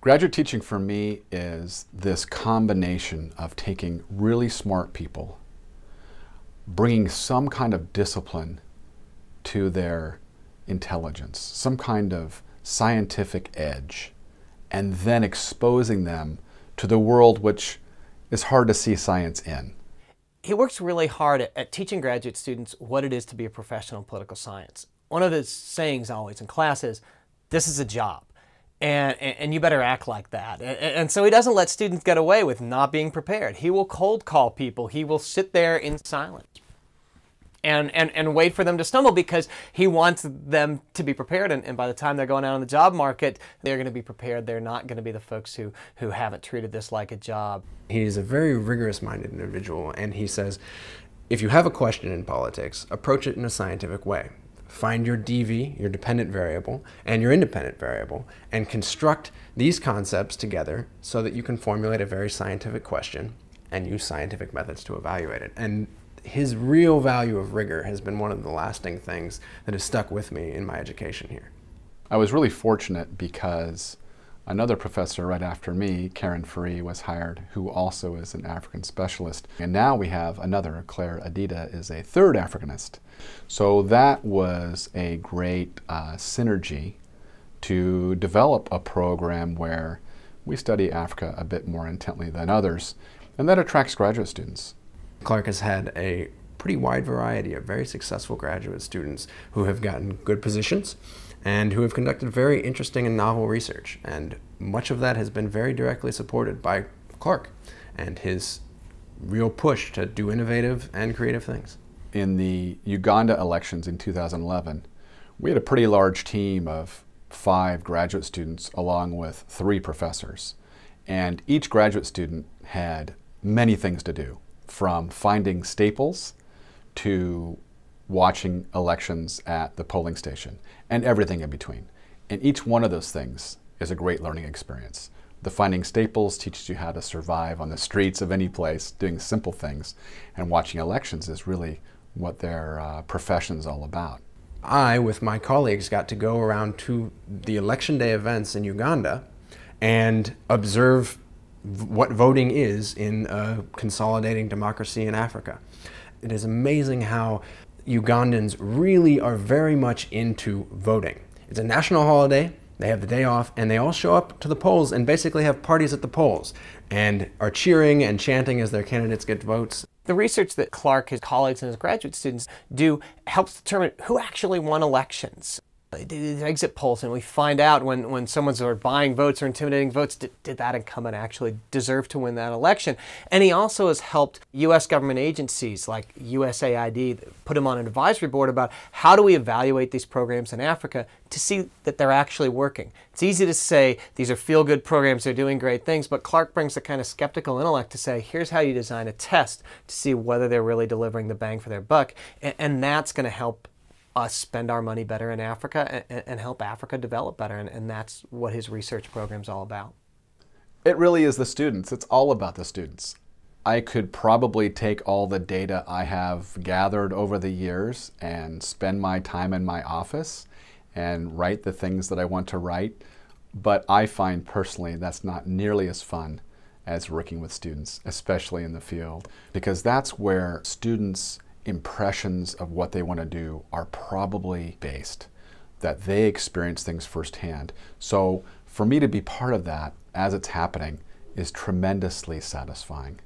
Graduate teaching for me is this combination of taking really smart people, bringing some kind of discipline to their intelligence, some kind of scientific edge, and then exposing them to the world which is hard to see science in. He works really hard at teaching graduate students what it is to be a professional in political science. One of his sayings always in class is, "This is a job. And you better act like that." And so he doesn't let students get away with not being prepared. He will cold call people. He will sit there in silence and wait for them to stumble because he wants them to be prepared. And by the time they're going out on the job market, they're going to be prepared. They're not going to be the folks who haven't treated this like a job. He's a very rigorous-minded individual, and he says, if you have a question in politics, approach it in a scientific way. Find your DV, your dependent variable, and your independent variable, and construct these concepts together so that you can formulate a very scientific question and use scientific methods to evaluate it. And his real value of rigor has been one of the lasting things that has stuck with me in my education here. I was really fortunate because another professor right after me, Karen Faree, was hired, who also is an African specialist. And now we have another, Claire Adida, is a third Africanist. So that was a great synergy to develop a program where we study Africa a bit more intently than others, and that attracts graduate students. Clark has had a pretty wide variety of very successful graduate students who have gotten good positions and who have conducted very interesting and novel research. And much of that has been very directly supported by Clark and his real push to do innovative and creative things. In the Uganda elections in 2011, we had a pretty large team of 5 graduate students along with 3 professors. And each graduate student had many things to do, from finding staples to watching elections at the polling station and everything in between. And each one of those things is a great learning experience. The finding staples teaches you how to survive on the streets of any place, doing simple things. And watching elections is really what their profession's all about. I, with my colleagues, got to go around to the election day events in Uganda and observe what voting is in a consolidating democracy in Africa. It is amazing how Ugandans really are very much into voting. It's a national holiday, they have the day off, and they all show up to the polls and basically have parties at the polls and are cheering and chanting as their candidates get votes. The research that Clark, his colleagues, and his graduate students do helps determine who actually won elections. They do exit polls, and we find out when someone's sort of buying votes or intimidating votes, did that incumbent actually deserve to win that election? And he also has helped U.S. government agencies like USAID put him on an advisory board about how do we evaluate these programs in Africa to see that they're actually working. It's easy to say these are feel-good programs, they're doing great things, but Clark brings the kind of skeptical intellect to say, here's how you design a test to see whether they're really delivering the bang for their buck, and that's going to help us spend our money better in Africa and help Africa develop better, and that's what his research program's all about. It really is the students. It's all about the students. I could probably take all the data I have gathered over the years and spend my time in my office and write the things that I want to write, but I find personally that's not nearly as fun as working with students, especially in the field, because that's where students' impressions of what they want to do are probably based, that they experience things firsthand. So for me to be part of that as it's happening is tremendously satisfying.